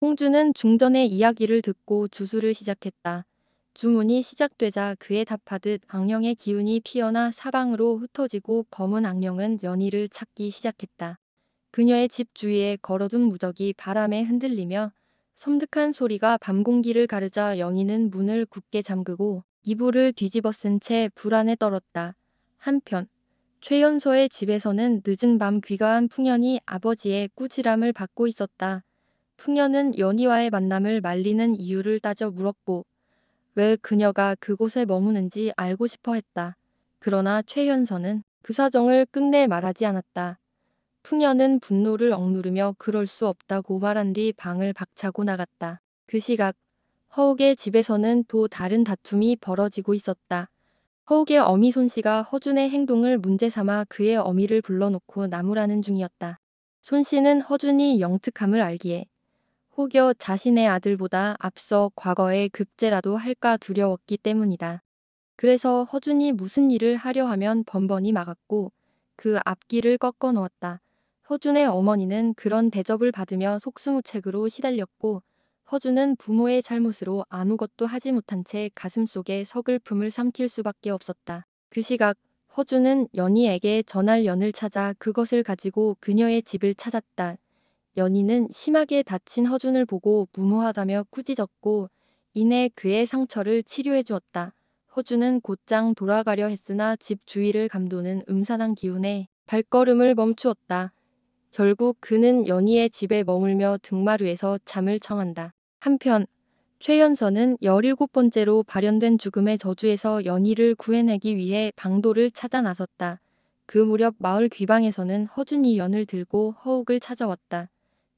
홍주는 중전의 이야기를 듣고 주술을 시작했다. 주문이 시작되자 그에 답하듯 악령의 기운이 피어나 사방으로 흩어지고 검은 악령은 연희를 찾기 시작했다. 그녀의 집 주위에 걸어둔 무적이 바람에 흔들리며 섬뜩한 소리가 밤 공기를 가르자 연희는 문을 굳게 잠그고 이불을 뒤집어 쓴 채 불안에 떨었다. 한편 최연서의 집에서는 늦은 밤 귀가한 풍년이 아버지의 꾸지람을 받고 있었다. 풍년은 연희와의 만남을 말리는 이유를 따져 물었고 왜 그녀가 그곳에 머무는지 알고 싶어 했다. 그러나 최현서는 그 사정을 끝내 말하지 않았다. 풍년은 분노를 억누르며 그럴 수 없다고 말한 뒤 방을 박차고 나갔다. 그 시각 허욱의 집에서는 또 다른 다툼이 벌어지고 있었다. 허욱의 어미 손씨가 허준의 행동을 문제 삼아 그의 어미를 불러놓고 나무라는 중이었다. 손씨는 허준이 영특함을 알기에 혹여 자신의 아들보다 앞서 과거에 급제라도 할까 두려웠기 때문이다. 그래서 허준이 무슨 일을 하려 하면 번번이 막았고 그 앞길을 꺾어 놓았다. 허준의 어머니는 그런 대접을 받으며 속수무책으로 시달렸고 허준은 부모의 잘못으로 아무것도 하지 못한 채 가슴속에 서글픔을 삼킬 수밖에 없었다. 그 시각 허준은 연희에게 전할 연을 찾아 그것을 가지고 그녀의 집을 찾았다. 연희는 심하게 다친 허준을 보고 무모하다며 꾸짖었고 이내 그의 상처를 치료해 주었다. 허준은 곧장 돌아가려 했으나 집 주위를 감도는 음산한 기운에 발걸음을 멈추었다. 결국 그는 연희의 집에 머물며 등마루에서 잠을 청한다. 한편 최연서는 17번째로 발현된 죽음의 저주에서 연희를 구해내기 위해 방도를 찾아 나섰다. 그 무렵 마을 귀방에서는 허준이 연을 들고 허욱을 찾아왔다.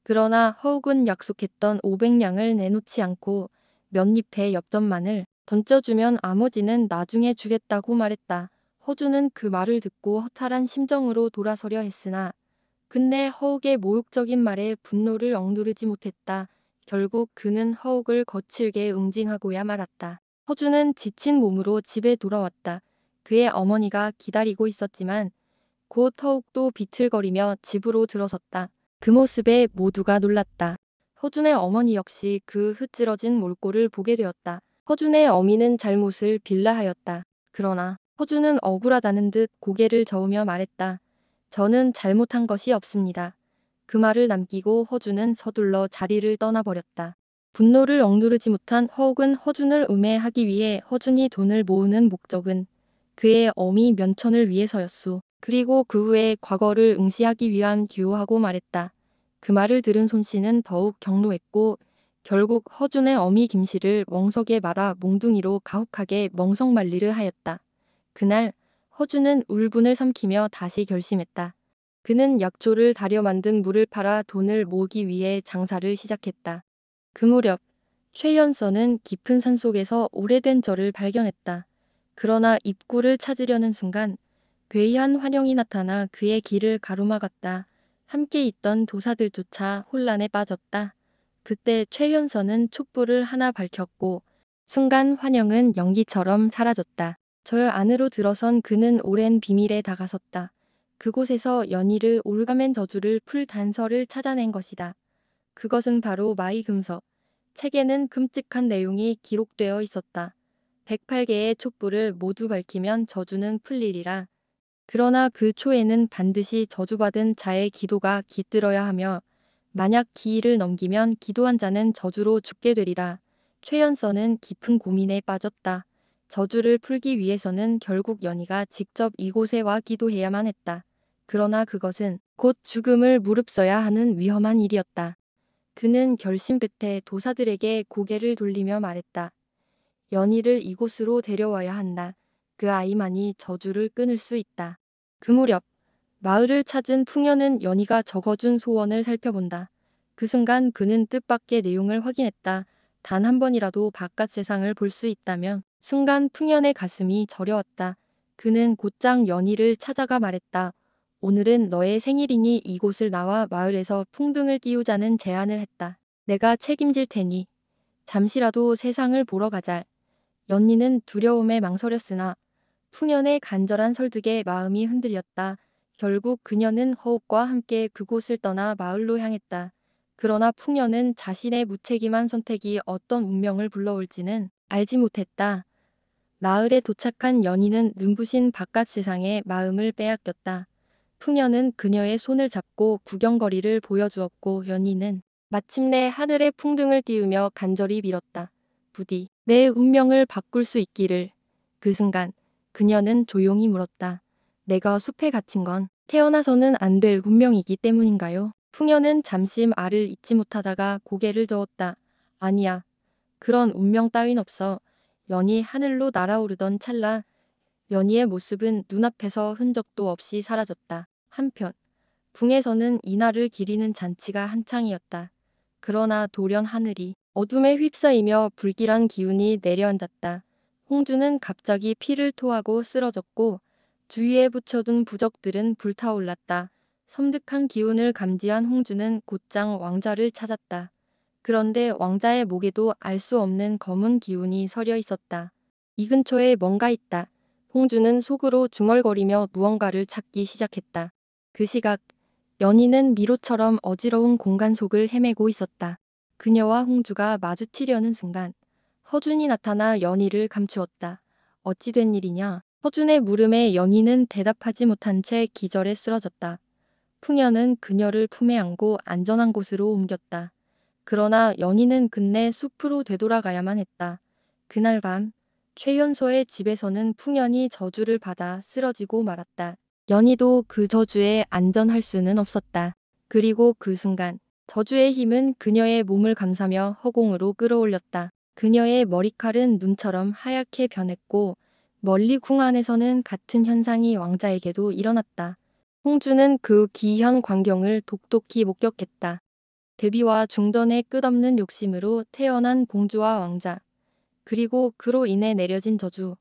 그러나 허욱은 약속했던 500냥을 내놓지 않고 몇 잎의 엽전만을 던져주면 나머지는 나중에 주겠다고 말했다. 허준은 그 말을 듣고 허탈한 심정으로 돌아서려 했으나 근데 허욱의 모욕적인 말에 분노를 억누르지 못했다. 결국 그는 허욱을 거칠게 응징하고야 말았다. 허준은 지친 몸으로 집에 돌아왔다. 그의 어머니가 기다리고 있었지만 곧 허욱도 비틀거리며 집으로 들어섰다. 그 모습에 모두가 놀랐다. 허준의 어머니 역시 그 흐트러진 몰골을 보게 되었다. 허준의 어미는 잘못을 빌라하였다. 그러나 허준은 억울하다는 듯 고개를 저으며 말했다. 저는 잘못한 것이 없습니다. 그 말을 남기고 허준은 서둘러 자리를 떠나버렸다. 분노를 억누르지 못한 허욱은 허준을 음해하기 위해 허준이 돈을 모으는 목적은 그의 어미 면천을 위해서였소. 그리고 그 후에 과거를 응시하기 위한 규호하고 말했다. 그 말을 들은 손씨는 더욱 격노했고 결국 허준의 어미 김씨를 멍석에 말아 몽둥이로 가혹하게 멍석말리를 하였다. 그날 허준은 울분을 삼키며 다시 결심했다. 그는 약초를 다려 만든 물을 팔아 돈을 모으기 위해 장사를 시작했다. 그 무렵 최연서는 깊은 산속에서 오래된 절을 발견했다. 그러나 입구를 찾으려는 순간 괴이한 환영이 나타나 그의 길을 가로막았다. 함께 있던 도사들조차 혼란에 빠졌다. 그때 최연서는 촛불을 하나 밝혔고 순간 환영은 연기처럼 사라졌다. 절 안으로 들어선 그는 오랜 비밀에 다가섰다. 그곳에서 연희를 올가맨 저주를 풀 단서를 찾아낸 것이다. 그것은 바로 마이금서. 책에는 끔찍한 내용이 기록되어 있었다. 108개의 촛불을 모두 밝히면 저주는 풀리리라. 그러나 그 초에는 반드시 저주받은 자의 기도가 깃들어야 하며 만약 기일을 넘기면 기도한 자는 저주로 죽게 되리라. 최연서는 깊은 고민에 빠졌다. 저주를 풀기 위해서는 결국 연희가 직접 이곳에 와 기도해야만 했다. 그러나 그것은 곧 죽음을 무릅써야 하는 위험한 일이었다. 그는 결심 끝에 도사들에게 고개를 돌리며 말했다. 연희를 이곳으로 데려와야 한다. 그 아이만이 저주를 끊을 수 있다. 그 무렵 마을을 찾은 풍년은 연희가 적어준 소원을 살펴본다. 그 순간 그는 뜻밖의 내용을 확인했다. 단 한 번이라도 바깥 세상을 볼 수 있다면 순간 풍년의 가슴이 저려왔다. 그는 곧장 연희를 찾아가 말했다. 오늘은 너의 생일이니 이곳을 나와 마을에서 풍등을 띄우자는 제안을 했다. 내가 책임질 테니 잠시라도 세상을 보러 가자. 연희는 두려움에 망설였으나 풍년의 간절한 설득에 마음이 흔들렸다. 결국 그녀는 허욱과 함께 그곳을 떠나 마을로 향했다. 그러나 풍년은 자신의 무책임한 선택이 어떤 운명을 불러올지는 알지 못했다. 마을에 도착한 연희는 눈부신 바깥 세상에 마음을 빼앗겼다. 풍년은 그녀의 손을 잡고 구경거리를 보여주었고 연희는 마침내 하늘의 풍등을 띄우며 간절히 빌었다. 부디 내 운명을 바꿀 수 있기를. 그 순간 그녀는 조용히 물었다. 내가 숲에 갇힌 건 태어나서는 안 될 운명이기 때문인가요? 풍년은 잠시 말을 잇지 못하다가 고개를 저었다. 아니야. 그런 운명 따윈 없어. 연희 하늘로 날아오르던 찰나 연희의 모습은 눈앞에서 흔적도 없이 사라졌다. 한편 궁에서는 이날을 기리는 잔치가 한창이었다. 그러나 돌연 하늘이 어둠에 휩싸이며 불길한 기운이 내려앉았다. 홍주는 갑자기 피를 토하고 쓰러졌고 주위에 붙여둔 부적들은 불타올랐다. 섬뜩한 기운을 감지한 홍주는 곧장 왕자를 찾았다. 그런데 왕자의 목에도 알 수 없는 검은 기운이 서려 있었다. 이 근처에 뭔가 있다. 홍주는 속으로 중얼거리며 무언가를 찾기 시작했다. 그 시각 연희는 미로처럼 어지러운 공간 속을 헤매고 있었다. 그녀와 홍주가 마주치려는 순간 허준이 나타나 연희를 감추었다. 어찌 된 일이냐? 허준의 물음에 연희는 대답하지 못한 채 기절에 쓰러졌다. 풍년은 그녀를 품에 안고 안전한 곳으로 옮겼다. 그러나 연희는 끝내 숲으로 되돌아가야만 했다. 그날 밤 최연소의 집에서는 풍년이 저주를 받아 쓰러지고 말았다. 연희도 그 저주에 안전할 수는 없었다. 그리고 그 순간 저주의 힘은 그녀의 몸을 감싸며 허공으로 끌어올렸다. 그녀의 머리칼은 눈처럼 하얗게 변했고 멀리 궁 안에서는 같은 현상이 왕자에게도 일어났다. 홍주는 그 기이한 광경을 독특히 목격했다. 대비와 중전의 끝없는 욕심으로 태어난 공주와 왕자, 그리고 그로 인해 내려진 저주.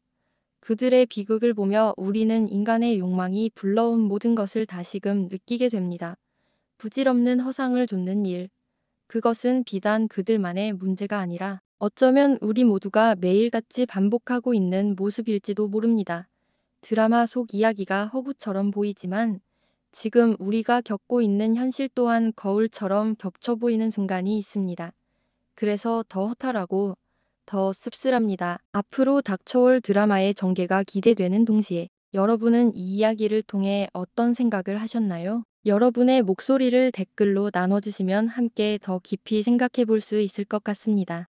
그들의 비극을 보며 우리는 인간의 욕망이 불러온 모든 것을 다시금 느끼게 됩니다. 부질없는 허상을 좇는 일. 그것은 비단 그들만의 문제가 아니라 어쩌면 우리 모두가 매일같이 반복하고 있는 모습일지도 모릅니다. 드라마 속 이야기가 허구처럼 보이지만 지금 우리가 겪고 있는 현실 또한 거울처럼 겹쳐 보이는 순간이 있습니다. 그래서 더 허탈하고 더 씁쓸합니다. 앞으로 닥쳐올 드라마의 전개가 기대되는 동시에 여러분은 이 이야기를 통해 어떤 생각을 하셨나요? 여러분의 목소리를 댓글로 나눠주시면 함께 더 깊이 생각해 볼 수 있을 것 같습니다.